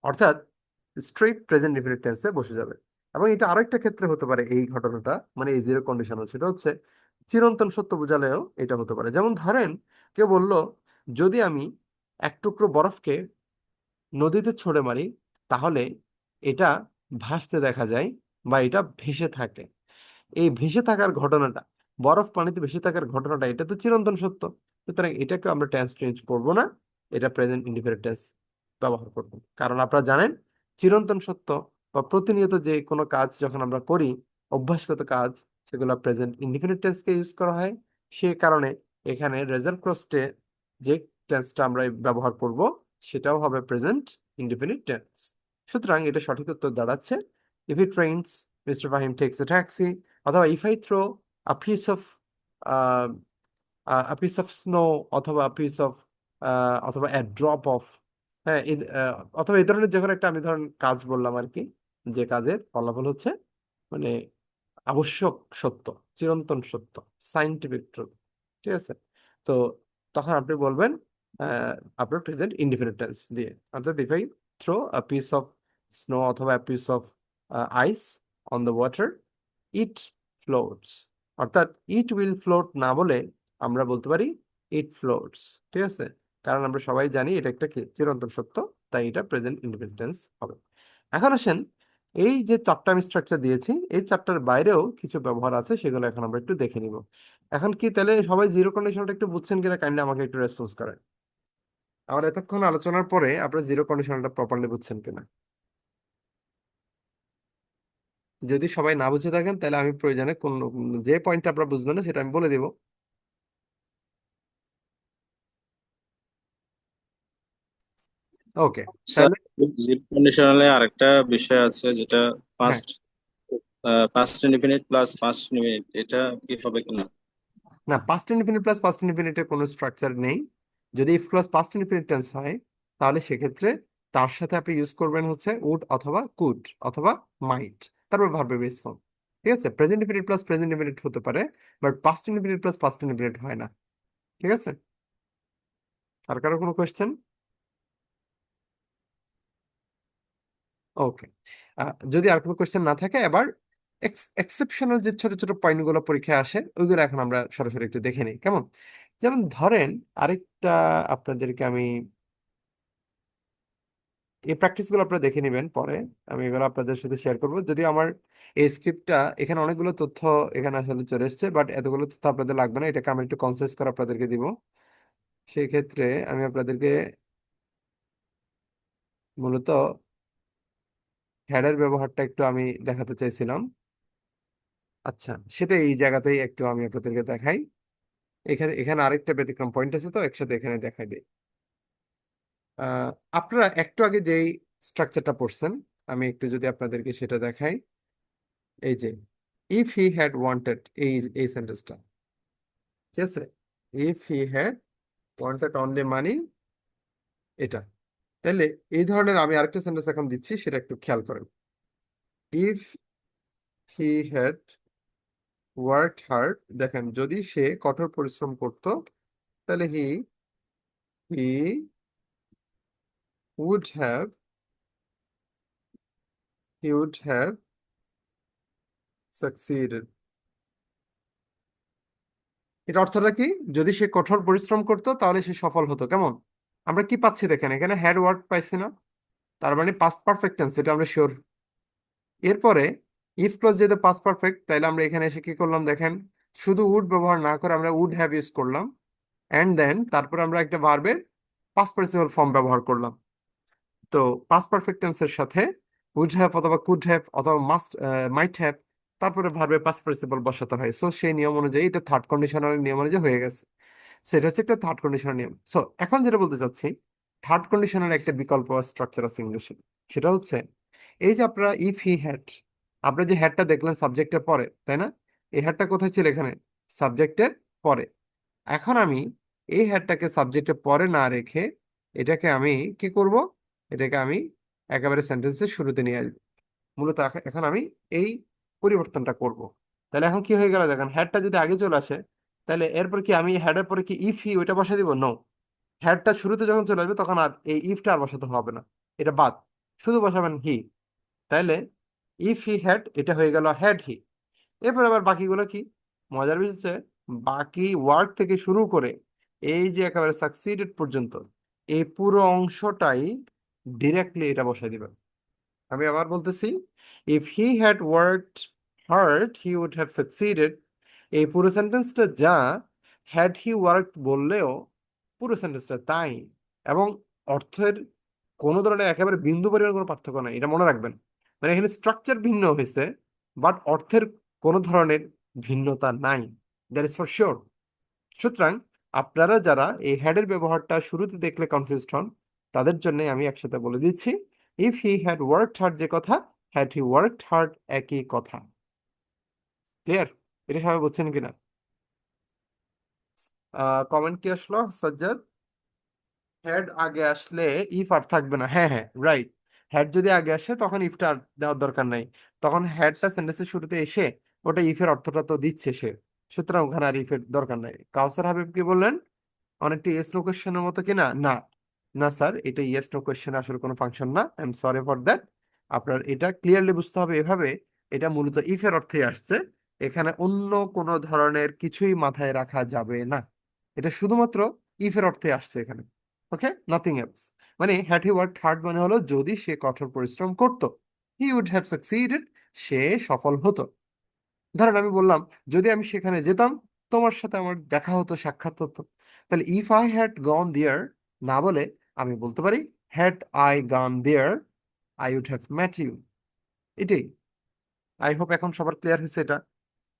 অর্থাৎ স্ট্রেট প্রেজেন্ট ইনডিফিনিট টেন্সে বসে যাবে। এবং এটা আরেকটা ক্ষেত্রে হতে পারে, এই ঘটনাটা মানে এই জিরো কন্ডিশনাল, সেটা হচ্ছে চিরন্তন সত্য বোঝালেও এটা হতে পারে। যেমন ধরেন, কেউ বলল, যদি আমি এক টুকরো বরফকে নদীতে ছুঁড়ে মারি তাহলে এটা ভাসতে দেখা যায় বা এটা ভেসে থাকে। এই ভেসে থাকার ঘটনাটা, বরফ পানিতে ভেসে থাকার ঘটনাটা, এটা তো চিরন্তন সত্য। সুতরাং এটাকে আমরা টেন্স চেঞ্জ করব না, এটা প্রেজেন্ট ইনডিফিনিট টেন্স ব্যবহার করব। কারণ আপনারা জানেন চিরন্তন সত্য বা প্রতিনিয়ত যে কোনো কাজ যখন আমরা করি, অভ্যাসগত কাজ, সেগুলো প্রেজেন্ট ইনডিফিনিট টেন্সকে ইউজ করা হয়। সে কারণে এখানে রেজাল্ট ক্লজে যে টেন্সটা আমরা ব্যবহার করব সেটাও হবে প্রেজেন্ট ইনডিফিনিট টেন্স। সুতরাং এটা সঠিক উত্তর দাঁড়াচ্ছে, if it rains mister Fahim takes a taxi, অথবা if I throw a piece of snow, অথবা পিস অফ, অথবা এ ড্রপ অফ, হ্যাঁ অথবা এই ধরনের যে কোনো একটা আমি ধরেন কাজ বললাম আর কি, যে কাজের ফলাফল হচ্ছে মানে আবশ্যক সত্য, চিরন্তন সত্য, সাইন্টিফিক ট্রুথ। ঠিক আছে? তো তখন আপনি বলবেন আহ, আপনার প্রেজেন্ট ইনডিফিনিট টেন্স দিয়ে, অর্থাৎ if I throw a piece of snow অথবা piece of ice on the water, it floats. অর্থাৎ ইট উইল ফ্লোট না বলে আমরা বলতে পারি ইট ফ্লোটস। ঠিক আছে? কারণ আমরা সবাই জানি এটা একটা কি চিরন্তন সত্য, তাই এটা প্রেজেন্ট ইনডিফিনিট টেন্স হবে। এখন আসেন, এই যে চারটা আমি স্ট্রাকচার দিয়েছি, এই চারটার বাইরেও কিছু ব্যবহার আছে, সেগুলো এখন আমরা একটু দেখে নিব। এখন কি তাহলে সবাই জিরো কন্ডিশনটা একটু বুঝছেন কিনা কাইন্ডলি আমাকে একটু রেসপন্স করেন। আমার এতক্ষণ আলোচনার পরে আপনারা জিরো কন্ডিশনটা প্রপারলি বুঝছেন কিনা? যদি সবাই না বুঝে থাকেন তাহলে আমি প্রয়োজনে কোন যে পয়েন্টটা আপনারা বুঝবেন না সেটা আমি বলে দিব। ওকে,
স্যার,
তাহলে
জিপ কন্ডিশনালে আরেকটা বিষয় আছে, যেটা
হ্যাঁ,
first first indefinite plus first indefinite, এটা কি হবে কিনা?
না, পাস্ট ইনফিনিট প্লাস পাস্ট ইনফিনিটের কোনো স্ট্রাকচার নেই। যদি if clause past infinite tense হয়, তাহলে সেক্ষেত্রে তার সাথে আপনি ইউজ করবেন হচ্ছে উড অথবা কুড অথবা মাইট, তারপর ভার্বের বেস ফর্ম। ঠিক আছে, present infinite plus present infinite হতে পারে, but past infinite plus past infinite হয় না। ঠিক আছে, আর কারো কোনো কোয়েশ্চেন? ওকে, যদি আর কোনো কোয়েশ্চেন না থাকে, এবার এক্সেপশনাল যে ছোট ছোট পয়েন্টগুলো পরীক্ষায় আসে ওইগুলো এখন আমরা সরাসরি একটু দেখে নিই, কেমন? যেমন ধরেন, আরেকটা আপনাদেরকে আমি এই প্র্যাকটিসগুলো আপনারা দেখে নেবেন পরে, আমি এগুলো আপনাদের সাথে শেয়ার করবো। যদি আমার এই স্ক্রিপ্টটা, এখানে অনেকগুলো তথ্য এখানে আসলে চলে এসেছে, বাট এতগুলো তথ্য আপনাদের লাগবে না, এটাকে আমি একটু কনসেস করে আপনাদেরকে দিব। সেই ক্ষেত্রে আমি আপনাদেরকে মূলত হ্যাডের ব্যবহারটা একটু আমি দেখাতে চাইছিলাম। আচ্ছা, সেটা এই জায়গাতেই একটু আমি আপনাদেরকে দেখাই। এখানে এখানে আরেকটা ব্যতিক্রম পয়েন্ট আছে, তো একসাথে এখানে দেখাই দিই। আহ, আপনারা একটু আগে যেই স্ট্রাকচারটা পড়ছেন, আমি একটু যদি আপনাদেরকে সেটা দেখাই। এই যে ইফ হি হ্যাড ওয়ান্টেড, এই এই সেন্টেন্সটা, ঠিক আছে, if he had wanted only money, এটা। তাহলে এই ধরনের আমি আরেকটা সেন্টেন্স এখন দিচ্ছি, সেটা একটু খেয়াল করেন। If he had worked hard, দেখেন যদি সে কঠোর পরিশ্রম করত, তাহলে he would have he would have succeeded. এটা অর্থটা কি? যদি সে কঠোর পরিশ্রম করতো তাহলে সে সফল হতো, কেমন? আমরা কি পাচ্ছি দেখেন, এখানে হ্যাড ওয়ার্ক পাইছি না? তার মানে পাস্ট পারফেক্ট টেন্স, এটা আমরা শিওর। এরপরে ইফ ক্লজ যেহেতু পাস্ট পারফেক্ট, তাইলে আমরা এখানে এসে কি করলাম দেখেন, শুধু উড ব্যবহার না করে আমরা উড হ্যাভ ইউজ করলাম, এন্ড দেন তারপর আমরা একটা ভার্বের পাস্ট পার্টিসিপল ফর্ম ব্যবহার করলাম। তো পাস্ট পারফেক্ট টেন্সের সাথে উড হ্যাভ অথবা কুড হ্যাভ অথবা মাস্ট, মাইট হ্যাভ, তারপরে ভার্বের পাস্ট পার্টিসিপল বসাতে হয়। সো সেই নিয়ম অনুযায়ী এটা থার্ড কন্ডিশনাল নিয়ম অনুযায়ী হয়ে গেছে। সেটা হচ্ছে একটা থার্ড কন্ডিশনাল নিয়ম। সো এখন যেটা বলতে চাচ্ছি, থার্ড কন্ডিশনাল একটা বিকল্প স্ট্রাকচার আছে ইংলিশে। সেটা হচ্ছে এই যে আপনারা ইফ হি হ্যাড, আপনারা যে হ্যাডটা দেখলেন সাবজেক্টের পরে, তাই না? এই হ্যাডটা কোথায় ছিল? এখানে সাবজেক্টের পরে। এখন আমি এই হ্যাডটাকে সাবজেক্টের পরে না রেখে এটাকে আমি কি করব, এটাকে আমি একেবারে সেন্টেন্সের শুরুতে নিয়ে আসবো। মূলত এখন আমি এই পরিবর্তনটা করব। তাহলে এখন কি হয়ে গেল দেখেন, হ্যাডটা যদি আগে চলে আসে, তাহলে এরপর কি আমি হ্যাডের পরে কি ইফ হি ওইটা বসে দিব? নো, হ্যাডটা শুরুতে যখন চলে আসবে তখন আর এই ইফটা আর বসাতে হবে না, এটা বাদ, শুধু বসাবেন হি। তাইলে ইফ হি হ্যাড, এটা হয়ে গেল হ্যাড হি। এরপর আবার বাকিগুলো কি, মজার বিষয় হচ্ছে বাকি ওয়ার্ড থেকে শুরু করে এই যে একেবারে সাকসিডেড পর্যন্ত, এই পুরো অংশটাই ডিরেক্টলি এটা বসাই দিবেন। আমি আবার বলতেছি, if he had worked hard he would have succeeded, এই পুরো সেন্টেন্সটা যা, হ্যাড হি ওয়ার্কড বললেও পুরো সেন্টেন্সটা তাই। এবং অর্থের কোনো ধরনের একেবারে বিন্দু পরিমাণ কোনো পার্থক্য নাই, এটা মনে রাখবেন। মানে এখানে স্ট্রাকচার ভিন্ন হয়েছে, বাট অর্থের কোনো ধরনের ভিন্নতা নাই, দ্যাট ইজ ফর শিওর। সুতরাং আপনারা যারা এই হ্যাডের ব্যবহারটা শুরুতে দেখলে কনফিউজ হন, তাদের জন্য আমি একসাথে বলে দিচ্ছি, if he had worked hard যে কথা, হ্যাড হি ওয়ার্কড হার্ড একই কথা। ক্লিয়ার? এটা সবাই বুঝছেন কিনা? কমেন্ট কি আসলো সাজ্জাদ? হ্যাড আগে আসলে ইফ আর থাকবে না, হ্যাঁ হ্যাঁ, রাইট। হ্যাড যদি আগে আসে তখন ইফটা আর দেওয়ার দরকার নাই। তখন হ্যাডটা সেন্টেন্সের শুরুতে এসে ওটা ইফের অর্থটা তো দিচ্ছে সে, সুতরাং ওখানে আর ইফের দরকার নাই। কাউসার হাবিব কি বললেন, অনেকটা ইয়েস নো কোয়েশ্চেনের মতো কিনা? না, না স্যার, এটা ইয়েস নো কোয়েশ্চেন আসলে কোনো ফাংশন না, I am sorry for that. আপনার এটা ক্লিয়ারলি বুঝতে হবে এভাবে, এটা মূলত ইফের অর্থে আসছে, এখানে অন্য কোনো ধরনের কিছুই মাথায় রাখা যাবে না। এটা শুধুমাত্র ইফের অর্থে আসছে এখানে। ওকে, নাথিং এলস। মানে হ্যাড হি ওয়ার্কড হার্ড মানে হলো যদি সে কঠোর পরিশ্রম করত, হি উড হ্যাভ সাকসিডেড, সে সফল হতো। ধরেন আমি বললাম, যদি আমি সেখানে যেতাম, তোমার সাথে আমার দেখা হতো, সাক্ষাৎ হতো। তাহলে if I had gone there না বলে আমি বলতে পারি, had I gone there I would have met you. এটাই। আই হোপ এখন সবার ক্লিয়ার হয়েছে এটা।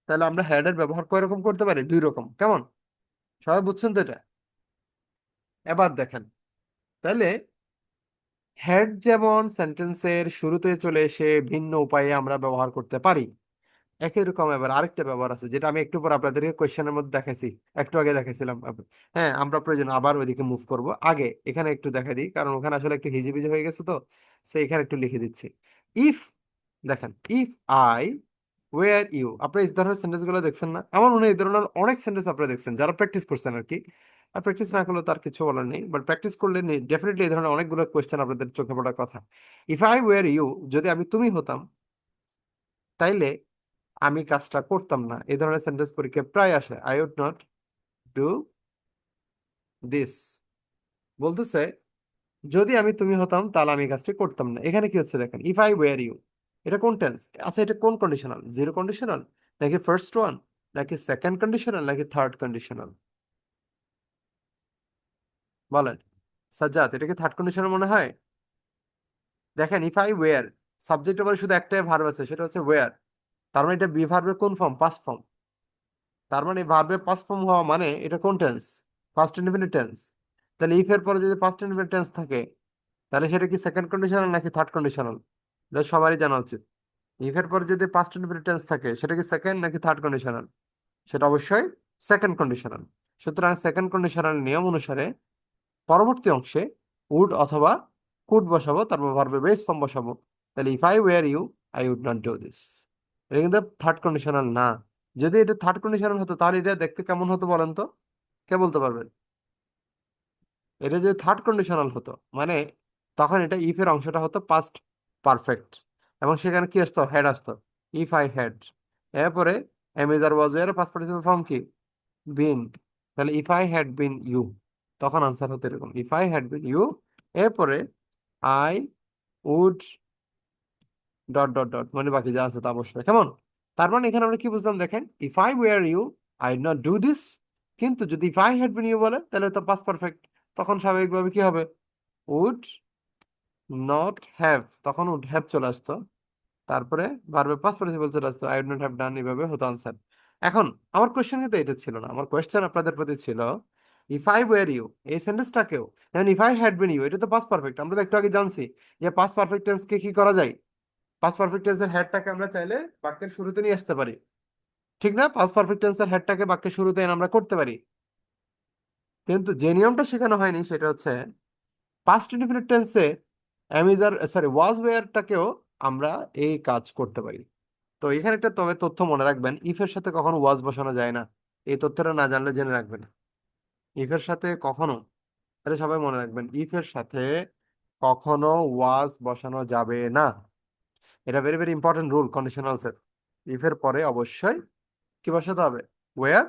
তাহলে আমরা হ্যাড এর ব্যবহার কয় রকম করতে পারি? দুই রকম, কেমন? সবাই বুঝছেন তো এটা? এবার দেখেন, তাহলে হেড যেমন সেন্টেন্সের শুরুতে চলে এসে ভিন্ন উপায়ে আমরা ব্যবহার করতে পারি, একই রকম এবার আরেকটা ব্যবহার আছে যেটা আমি একটু পর আপনাদেরকে কোয়েশ্চেনের মধ্যে দেখাইছি, একটু আগে দেখাইছিলাম হ্যাঁ, আমরা প্রয়োজন আবার ওইদিকে মুভ করব, আগে এখানে একটু দেখা দিই কারণ ওখানে আসলে একটু হিজিবিজি হয়ে গেছে, তো সো এখানে একটু লিখে দিচ্ছি। ইফ, দেখেন, ইফ আই ওয়্যার ইউ, আপনি এই ধরনের সেন্টেন্স গুলো দেখছেন না? আমার মনে হয় এই ধরনের অনেক সেন্টেন্স আপনারা দেখছেন যারা প্র্যাকটিস করছেন আর কি। আর প্র্যাকটিস না করলে তার কিছু বলার নেই, বাট প্র্যাকটিস করলে ডেফিনেটলি এই ধরনের অনেকগুলো কোয়েশ্চেন আপনাদের চোখে পড়ার কথা। ইফ আই ওয়্যার ইউ, যদি আমি তুমি হতাম তাইলে আমি কাজটা করতাম না, এই ধরনের সেন্টেন্স পরীক্ষায় প্রায় আসে। I would not do this, বলতেছে যদি আমি তুমি হতাম তাহলে আমি এই কাজটি করতাম না। এখানে কি হচ্ছে দেখেন, ইফ আই ওয়্যার ইউ, এটা কোন টেন্স? আচ্ছা, এটা কোন কন্ডিশনাল? জিরো কন্ডিশনাল, নাকি ফার্স্ট ওয়ান, নাকি সেকেন্ড কন্ডিশনাল, নাকি থার্ড কন্ডিশনাল? বলেন সাজ্জাদ, এটা কি থার্ড কন্ডিশনাল মনে হয়? দেখেন, ইফ আই ওয়্যার, সাবজেক্ট আবার শুধু একটাই ভার্ব আছে, সেটা হচ্ছে ওয়্যার। তার মানে এটা বি ভার্বের কোন ফর্ম? Past form. তার মানে ভার্বের পাস্ট ফর্ম হওয়া মানে এটা কোন টেন্স? First indefinite tense. তাহলে ইফ এর পরে যদি ফার্স্ট ইনডিফিনিট টেন্স থাকে, তাহলে সেটা কি সেকেন্ড কন্ডিশনাল নাকি থার্ড কন্ডিশনাল? এটা সবারই জানা উচিত। ইফ এর পরে যদি পাস্ট ইনডিফিনিট টেন্স থাকে, সেটা কি সেকেন্ড নাকি থার্ড কন্ডিশনাল? সেটা অবশ্যই সেকেন্ড কন্ডিশনাল। সুতরাং সেকেন্ড কন্ডিশনাল নিয়ম অনুসারে পরবর্তী অংশে উড অথবা কুড বসাবো, তারপর ভার্বের বেস ফর্ম বসাবো। তাহলে if I were you, I would not do this. এটা কিন্তু থার্ড কন্ডিশনাল না। যদি এটা থার্ড কন্ডিশনাল হতো তাহলে এটা দেখতে কেমন হতো বলেন তো? কে বলতে পারবেন? এটা যদি থার্ড কন্ডিশনাল হতো মানে তখন এটা ইফ এর অংশটা হতো পাস্ট পারফেক্ট, এবং সেখানে কি আসতো? হেড আসতো। ইফ আই হ্যাড, এরপরে এম ইজ আর ওয়াজ এর পাস্ট পার্টিসিপল ফর্ম কি? বিন। তাহলে if I had been you, তখন আনসার হতো এরকম, if I had been you, এরপরে I would dot dot dot, মানে বাকি যা আছে তা অবশ্যই কেমন। তার মানে এখানে আমরা কি বুঝলাম দেখেন, if I were you, I not do this. কিন্তু যদি if I had been you বলে তাহলে তো পাস্ট পারফেক্ট, তখন স্বাভাবিকভাবে কি হবে? উড নট হ্যাভ, তখন উড হ্যাভ চলে আসতো। তারপরে ভার্বের পাস্ট পার্টিসিপল চলে আসতো, I would not have done, এভাবে হতো আনসার। এখন আমার কোয়েশ্চেন কিন্তু এটা ছিল না, আমার কোয়েশ্চেন আপনাদের প্রতি ছিল ইফ আই ওয়্যার ইউ, এই সেন্টেন্সটাকেও যেমন if I had been you, এটা তো পাস্ট পারফেক্ট, আমরা তো একটু আগে জানছি যে পাস্ট পারফেক্ট টেন্সকে কি করা যায়? পাস্ট পারফেক্ট টেন্সের হেডটাকে আমরা চাইলে বাক্যের শুরুতে নিয়ে আসতে পারি, ঠিক না? পাস্ট পারফেক্ট টেন্সের হেডটাকে বাক্যের শুরুতে এনে আমরা করতে পারি। কিন্তু যে নিয়মটা শেখানো হয়নি সেটা হচ্ছে পাস্ট ইনডিফিনিট টেন্সে অ্যামিজার সরি ওয়াজ ওয়্যারটাকেও আমরা এই কাজ করতে পারি। তো এখানে একটা তবে তথ্য মনে রাখবেন, ইফ এর সাথে কখনো ওয়াজ বসানো যায় না। এই তথ্যটা না জানলে জেনে রাখবেন। ইফ এর সাথে কখনো, এটা সবাই মনে রাখবেন, ইফ এর সাথে কখনো ওয়াজ বসানো যাবে না। এটা very very important rule conditionals এর। ইফ এর পরে অবশ্যই কি বসাতে হবে? ওয়্যার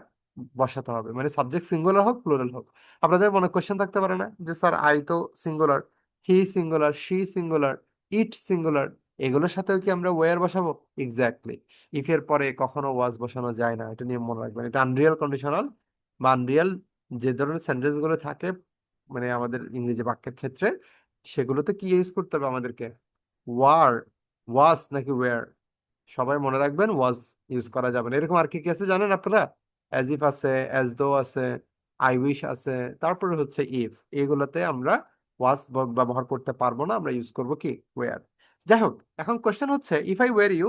বসাতে হবে, মানে সাবজেক্ট সিঙ্গুলার হোক প্লুরাল হোক। আপনাদের মনে কোশ্চেন থাকতে পারে না যে স্যার আই তো singular, he singular, she singular, it singular, এগুলোর সাথেও কি আমরা ওয়্যার বসাবো? এক্স্যাক্টলি। ইফ এর পরে কখনো ওয়াজ বসানো যায় না, এটা নিয়ম মনে রাখবেন। এটা আনরিয়াল কন্ডিশনাল বা আনরিয়াল যে ধরনের সেন্টেন্স গুলো থাকে মানে আমাদের ইংরেজি বাক্যের ক্ষেত্রে, সেগুলোতে কি ইউজ করতে হবে আমাদেরকে? ওয়ার, ওয়াজ নাকি ওয়্যার? সবাই মনে রাখবেন ওয়াজ ইউজ করা যাবে না। এরকম আর কি কি আছে জানেন আপনারা? অ্যাজ ইফ আছে, অ্যাজ দো আছে, আই উইশ আছে, তারপরে হচ্ছে ইফ। এগুলোতে আমরা ওয়াজ ব্যবহার করতে পারবো না, আমরা ইউজ করব কি? ওয়্যার। যাই হোক, এখন কোশ্চেন হচ্ছে ইফ আই ওয়্যার ইউ,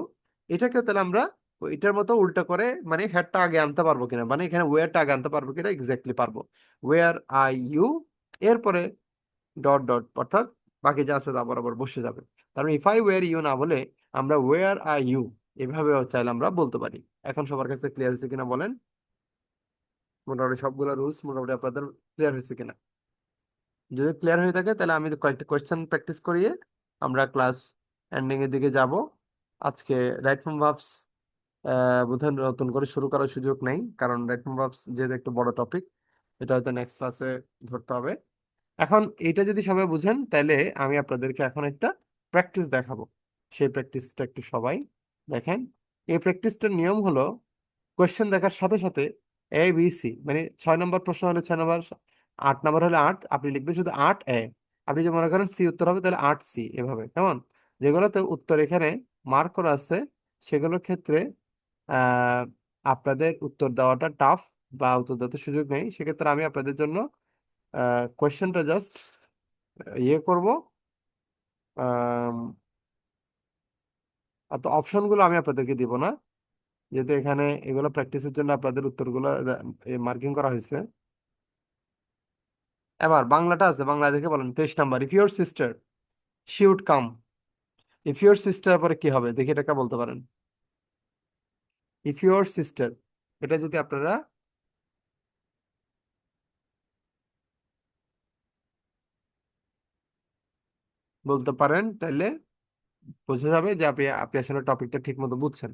এটাকেও তাহলে আমরা এটার মতো উল্টা করে মানে হেডটা আগে আনতে পারবো কিনা, মানে এখানে ওয়্যারটা আগে আনতে পারবো কিনা? এক্স্যাক্টলি পারবো। ওয়্যার আই ইউ, এরপরে ডট ডট, অর্থাৎ বাকি যা আছে তা বরাবর বসে যাবে। তার মানে ইফ আই ওয়্যার ইউ না বলে আমরা ওয়্যার আর ইউ এভাবেও চাইলে আমরা বলতে পারি। এখন সবার কাছে ক্লিয়ার হয়েছে কিনা বলেন? মোটামুটি সবগুলো রুলস মোটামুটি আপনাদের ক্লিয়ার হয়েছে কিনা? যদি ক্লিয়ার হয়ে থাকে তাহলে আমি কয়েকটা কোয়েশ্চেন প্র্যাকটিস করিয়ে আমরা ক্লাস এন্ডিং এর দিকে যাব। আজকে রাইট ফ্রম ভার্বস বোধহয় নতুন করে শুরু করার সুযোগ নেই, কারণ রাইট ফ্রম ভার্বস যেহেতু একটু বড় টপিক, এটা হয়তো নেক্সট ক্লাসে ধরতে হবে। এখন এটা যদি সবাই বুঝেন তাহলে আমি আপনাদেরকে এখন একটা প্র্যাকটিস দেখাবো। সেই প্র্যাকটিসটা একটু সবাই দেখেন। এই প্র্যাকটিসটার নিয়ম হলো কোয়েশ্চেন দেখার সাথে সাথে এ বি সি, মানে 6 নম্বর প্রশ্ন হলে 6 নম্বর, 8 নম্বর হলে 8, আপনি লিখবেন শুধু 8 এ। আপনি যদি মনে করেন সি উত্তর হবে তাহলে 8 সি, এভাবে কেমন? যেগুলোতে উত্তর এখানে মার্ক করা আছে সেগুলোর ক্ষেত্রে আহ আপনাদের উত্তর দেওয়াটা টাফ বা উত্তর দেওয়ার সুযোগ নেই, সেক্ষেত্রে আমি আপনাদের জন্য কোয়েশ্চেনটা জাস্ট ইয়ে করব, আম, অত অপশনগুলো আমি আপনাদেরকে দিব না, যেহেতু এখানে এগুলো প্র্যাকটিসের জন্য আপনাদের উত্তরগুলো মার্কিং করা হয়েছে। এবার বাংলাটা আছে, বাংলা দেখে বলেন 23 number, if your sister she would come. If your sister পরে কি হবে দেখি, এটাকে বলতে পারেন। ইফ ইউর সিস্টার, এটা যদি আপনারা বলতে পারেন তাহলে বোঝা যাবে যে আপনি আপনি আসলে টপিকটা ঠিক মতো বুঝছেন।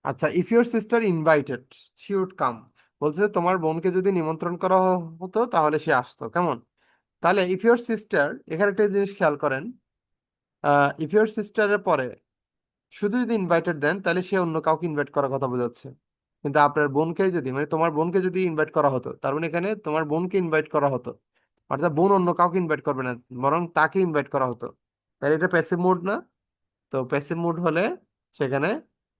আচ্ছা, if your sister invited she would come, বলছে যে তোমার বোনকে যদি নিমন্ত্রণ করা হতো তাহলে সে আসতো, কেমন? তাহলে ইফ ইউর সিস্টার, এখানে একটা জিনিস খেয়াল করেন, ইফ ইউর সিস্টারের পরে শুধু যদি ইনভাইটেড দেন তাহলে সে অন্য কাউকে ইনভাইট করার কথা বোঝাচ্ছে। কিন্তু আপনার বোনকে যদি, মানে তোমার বোনকে যদি ইনভাইট করা হতো, তার মানে এখানে তোমার বোনকে ইনভাইট করা হতো, অর্থাৎ বোন অন্য কাউকে ইনভাইট করবে না, বরং তাকে ইনভাইট করা হতো। তাহলে এটা প্যাসিভ মুড না? তো প্যাসিভ মুড হলে সেখানে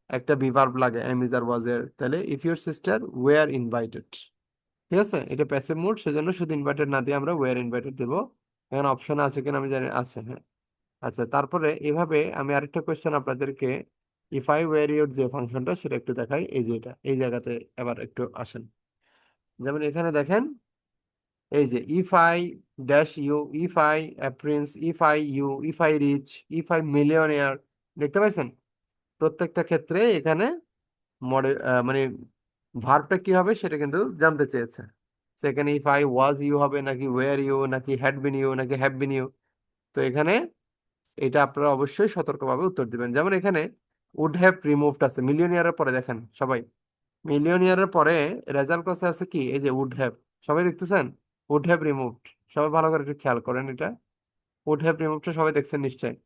একটা বিভার্ব লাগে, এম ইজ আর ওয়াজ এর, তাহলে if your sister were invited. ঠিক আছে, এটা প্যাসিভ মুড, সেজন্য শুধু ইনভাইটেড না দিয়ে আমরা ওয়্যার ইনভাইটেড দেবো। এখানে অপশন আছে কিনা আমি জানি, আছে, হ্যাঁ। আচ্ছা, তারপরে এভাবে আমি আরেকটা কোয়েশ্চেন আপনাদেরকে, ইফ আই ওয়্যার ইউর যে ফাংশনটা সেটা একটু দেখাই, এই যে এটা এই জায়গাতে এবার একটু আসেন। যেমন এখানে দেখেন, এই যে if I dash you, if I prince, if I you, if I rich, if I millionaire, দেখতে পাইছেন? প্রত্যেকটা ক্ষেত্রে এখানে মডেল, মানে ভার্বটা কি হবে সেটা কিন্তু জানতে চেয়েছে। সেখানে ইফ আই ওয়াজ ইউ হবে নাকি ওয়্যার ইউ নাকি হ্যাড বিন ইউ নাকি হ্যাভ বিন ইউ। তো এখানে এটা আপনারা অবশ্যই সতর্কভাবে উত্তর দিবেন। যেমন এখানে উড হ্যাভ রিমুভড আছে মিলিয়নিয়ারের পরে, দেখেন সবাই, মিলিয়নিয়ারের পরে রেজাল্ট ক্লসে আছে কি, এই যে উড হ্যাভ, সবাই দেখতেছেন? উড হ্যাভ রিমুভড, সবাই ভালো করে একটু খেয়াল করেন এটা। উড হ্যাভ রিমুভডটা সবাই দেখছেন নিশ্চয়ই।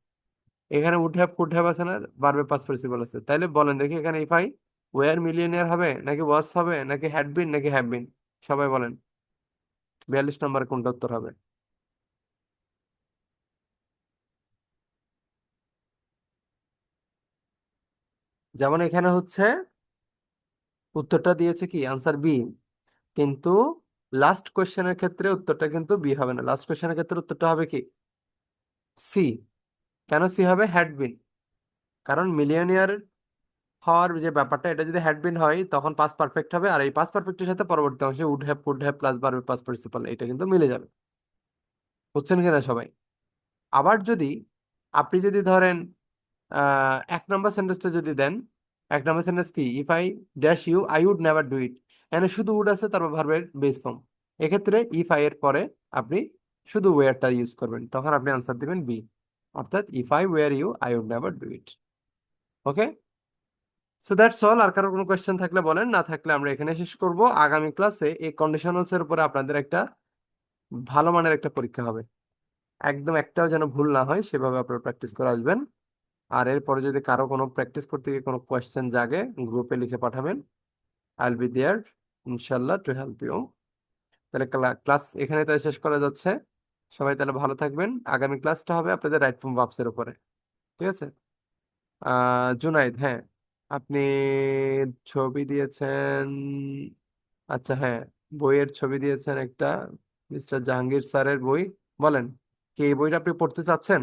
এখানে উড হ্যাভ কুড হ্যাভ আছে না, ভার্বের পাস্ট পার্টিসিপল আছে, তাইলে বলেন দেখি এখানে ইফ আই ওয়্যার মিলিয়নিয়ার হবে নাকি ওয়াজ হবে নাকি হ্যাড বিন নাকি হ্যাভ বিন? সবাই বলেন 42 নম্বরে কোনটা উত্তর হবে? যেমন এখানে হচ্ছে উত্তরটা দিয়েছে কি, আনসার বি, কিন্তু লাস্ট কোশ্চেনের ক্ষেত্রে উত্তরটা কিন্তু বি হবে না, লাস্ট কোশ্চেনের ক্ষেত্রে উত্তরটা হবে কি, সি। কেন সি হবে? Had been. কারণ মিলিয়নিয়ার হওয়ার যে ব্যাপারটা, এটা যদি হ্যাড বিন হয় তখন পাস পারফেক্ট হবে, আর এই পাস পারফেক্টের সাথে পরবর্তী অংশে would have could have plus ভার্বের পাস পার্টিসিপল, এটা কিন্তু মিলে যাবে। বুঝছেন কিনা সবাই? আবার যদি আপনি যদি ধরেন 1 নম্বর সেন্টেন্সটা যদি দেন, 1 নম্বর সেন্টেন্স কি, if I dash you I would never do it, এখানে শুধু উড আছে, তারপর ভার্বের বেস ফর্ম। এক্ষেত্রে ইফ আই এর পরে আপনি শুধু ওয়্যারটা ইউজ করবেন, তখন আপনি আনসার দিবেন বি, অর্থাৎ if I were you I would never do it. Okay, so that's all. আর কারো কোনো কোয়েশ্চেন থাকলে বলেন, না থাকলে আমরা এখানে শেষ করব। আগামী ক্লাসে এই কন্ডিশনালস এর উপরে আপনাদের একটা ভালো মানের একটা পরীক্ষা হবে, একদম একটাও যেন ভুল না হয় সেভাবে আপনারা প্র্যাকটিস করে আসবেন। আর এরপরে যদি কারো কোনো প্র্যাকটিস করতে গিয়ে কোনো কোয়েশ্চেন জাগে, গ্রুপে লিখে পাঠাবেন, আই উইল বি দেয়ার ইনশাল্লাহ টু হেল্প ইউ। তাহলে ক্লাস এখানে তো শেষ করা যাচ্ছে। সবাই তাহলে ভালো থাকবেন। আগামী ক্লাসটা হবে আপনাদের রাইট ফ্রম ভার্বস এর উপরে। ঠিক আছে? জুনাইদ, হ্যাঁ, আপনি ছবি দিয়েছেন। আচ্ছা, হ্যাঁ, বইয়ের ছবি দিয়েছেন একটা, মিস্টার জাহাঙ্গীর স্যারের বই। বলেন, কি এই বইটা আপনি পড়তে চাচ্ছেন?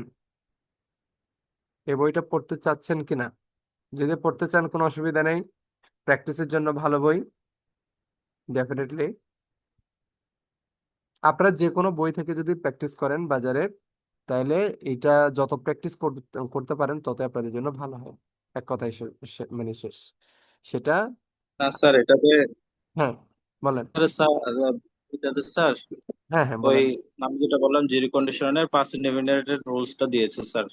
এই বইটা পড়তে চাচ্ছেন কিনা? যদি পড়তে চান কোনো অসুবিধা নেই, প্র্যাকটিসের জন্য ভালো বই, ডেফিনেটলি। আপনারা যে কোনো বই থেকে যদি প্র্যাকটিস করেন বাজারের, তাহলে এটা যত প্র্যাকটিস করতে পারেন তত আপনাদের জন্য ভালো হয়। এক কথায় মানে শেষ সেটা।
না স্যার, এটাতে
হ্যাঁ, বলেন।
স্যার, এটাতে স্যার
হ্যাঁ, হ্যাঁ,
ওই
বলেন।
আমি যেটা বললাম যে রিকন্ডিশনের পাঁচ ইনডেফিনিটের রুলসটা দিয়েছে স্যার,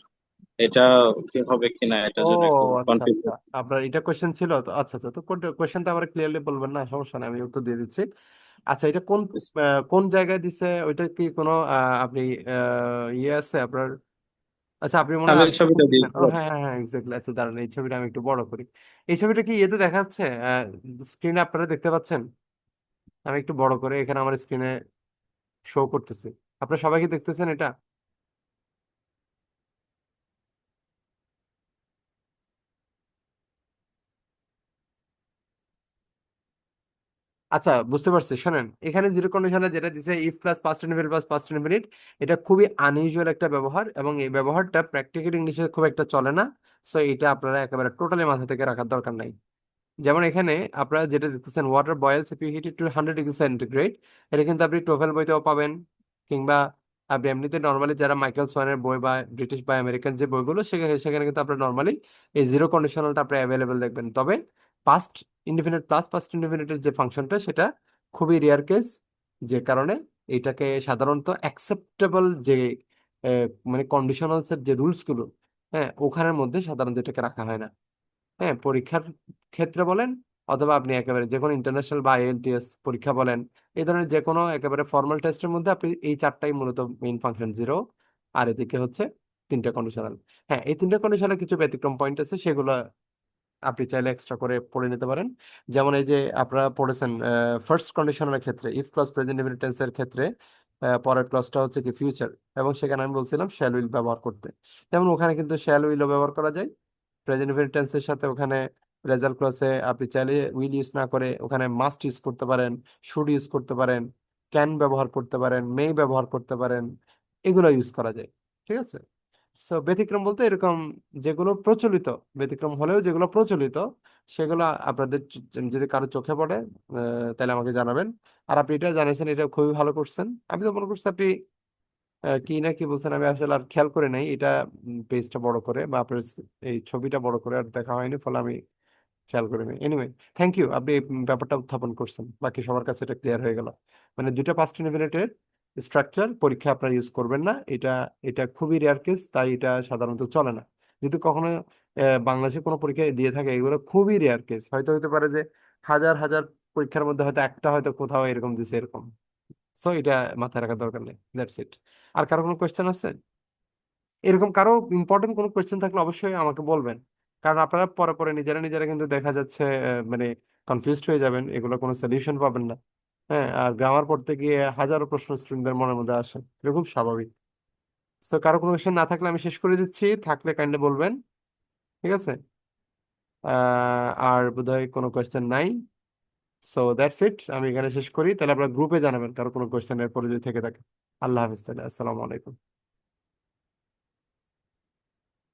এটা কি হবে কিনা
ও
এটার জন্য একটু
আচ্ছা,
কনফিউজ।
আচ্ছা, আপনার এটা কোশ্চেন ছিল তো, আচ্ছা, আচ্ছা, তো কোশ্চেনটা আবার ক্লিয়ারলি বলবেন না, সমস্যা নেই, আমি উত্তর দিয়ে দিচ্ছি। আচ্ছা, এটা কোন কোন জায়গায় দিছে, ওইটা কি কোনো আপনি ইয়ে আছে আপনার? আচ্ছা, আপনি মনে হয়
আমি
আরেকটা
ছবিটা
দিচ্ছেন, ও
দিয়েছি।
হ্যাঁ, হ্যাঁ, হ্যাঁ, এক্স্যাক্টলি। আচ্ছা, দাঁড়ান, এই ছবিটা আমি একটু বড় করি। এই ছবিটা কি ইয়েতে দেখা যাচ্ছে? স্ক্রিনে আপনারা দেখতে পাচ্ছেন? আমি একটু বড় করে এখানে আমার স্ক্রিনে শো করতেছি। আপনারা সবাই কি দেখতেছেন এটা? আচ্ছা, বুঝতে পারছি, শোনেন, এখানে জিরো কন্ডিশনে যেটা দিছে if plus past indefinite plus past indefinite, এটা খুবই আনইউজুয়াল একটা ব্যবহার, এবং এই ব্যবহারটা প্র্যাকটিক্যাল ইংলিশে খুব একটা চলে না। সো এটা আপনারা একেবারে টোটালি মাথা থেকে রাখার দরকার নাই। যেমন এখানে আপনারা যেটা দেখতেছেন, water boils if you hit it to 100 degree centigrade, এটা কিন্তু আপনি টোফেল বইতেও পাবেন, কিংবা আপনি এমনিতে নর্মালি যারা মাইকেল সোয়ানের বই বা ব্রিটিশ বা আমেরিকান যে বইগুলো, সেখানে সেখানে কিন্তু আপনার নর্মালি এই জিরো কন্ডিশনালটা আপনি অ্যাভেলেবেল দেখবেন। তবে পাস্ট ইনডিফিনিট প্লাস পাস্ট ইনডিফিনিটের যে ফাংশনটা, সেটা খুবই রেয়ার কেস, যে কারণে এটাকে সাধারণত অ্যাকসেপ্টেবল যে মানে কন্ডিশনালস এর যে রুলস গুলো, হ্যাঁ, ওখানের মধ্যে সাধারণত এটাকে রাখা হয় না। হ্যাঁ, পরীক্ষার ক্ষেত্রে বলেন, অথবা আপনি একেবারে যে কোনো ইন্টারন্যাশনাল বা আইএলটিএস পরীক্ষা বলেন, এই ধরনের যে কোনো একেবারে ফর্মাল টেস্টের মধ্যে আপনি এই চারটাই মূলত মেইন ফাংশন, জিরো, আর এদিকে হচ্ছে তিনটা কন্ডিশনাল। হ্যাঁ, এই তিনটা কন্ডিশনাল কিছু ব্যতিক্রম পয়েন্ট আছে, সেগুলো আপনি চাইলে এক্সট্রা করে পড়ে নিতে পারেন। যেমন এই যে আপনারা পড়েছেন ফার্স্ট কন্ডিশনালের ক্ষেত্রে, ইফ ক্লজ প্রেজেন্ট ইনডিফিনিট টেন্সের ক্ষেত্রে পরের ক্লজটা হচ্ছে কি ফিউচার, এবং সেখানে আমি বলছিলাম শ্যাল উইল ব্যবহার করতে। যেমন ওখানে কিন্তু শ্যাল উইলও ব্যবহার করা যায় প্রেজেন্ট ইনডিফিনিট টেন্সের সাথে। ওখানে রেজাল্ট ক্লসে আপনি চাইলে উইল ইউজ না করে ওখানে মাস্ট ইউজ করতে পারেন, শুড ইউজ করতে পারেন, ক্যান ব্যবহার করতে পারেন, মে ব্যবহার করতে পারেন, এগুলো ইউজ করা যায়। ঠিক আছে। সো ব্যতিক্রম বলতে এরকম যেগুলো প্রচলিত, ব্যতিক্রম হলেও যেগুলো প্রচলিত, সেগুলো আপনাদের যদি কারো চোখে পড়ে তাহলে আমাকে জানাবেন। আর আপনি এটা জানিয়েছেন, এটা খুবই ভালো করছেন। আমি তো মনে করছি আপনি কি না কি বলছেন, আমি আসলে আর খেয়াল করে নাই এটা, পেজটা বড় করে বা আপনার এই ছবিটা বড় করে আর দেখা হয়নি, ফলে আমি খেয়াল করিনি। এনিওয়ে, থ্যাংক ইউ, আপনি এই ব্যাপারটা উত্থাপন করছেন, বাকি সবার কাছে এটা ক্লিয়ার হয়ে গেল। মানে দুইটা পাস্ট ইনডিফিনিটের স্ট্রাকচার পরীক্ষা আপনারা ইউজ করবেন না, এটা এটা খুবই রেয়ার কেস, তাই এটা সাধারণত চলে না। যদি কখনো বাংলাদেশে কোনো পরীক্ষা দিয়ে থাকে, এগুলো খুবই রেয়ার কেস, হয়তো হতে পারে যে হাজার হাজার পরীক্ষার মধ্যে হয়তো একটা হয়তো কোথাও এরকম দিছে এরকম। সো এটা মাথায় রাখার দরকার নেই, দ্যাটস ইট। আর কারো কোনো কোয়েশ্চেন আছে? এরকম কারো ইম্পর্টেন্ট কোনো কোয়েশ্চেন থাকলে অবশ্যই আমাকে বলবেন, কারণ আপনারা পরে পরে নিজেরা নিজেরা কিন্তু দেখা যাচ্ছে মানে কনফিউজড হয়ে যাবেন, এগুলো কোনো সলিউশন পাবেন না। হ্যাঁ, আর গ্রামার পড়তে গিয়ে হাজারো প্রশ্ন স্টুডেন্টদের মনের মধ্যে আসে, এটা খুব স্বাভাবিক। তো কারো কোনো কোয়েশ্চেন না থাকলে আমি শেষ করে দিচ্ছি, থাকলে কাইন্ডলি বলবেন। ঠিক আছে। আর বোধহয় কোনো কোয়েশ্চেন নাই। সো দ্যাটস ইট, আমি এখানে শেষ করি, তাহলে আপনারা গ্রুপে জানাবেন কারো কোনো কোয়েশ্চেন এর পরে যদি থেকে থাকে। আল্লাহ হাফিজ, তাহলে আসসালামু আলাইকুম।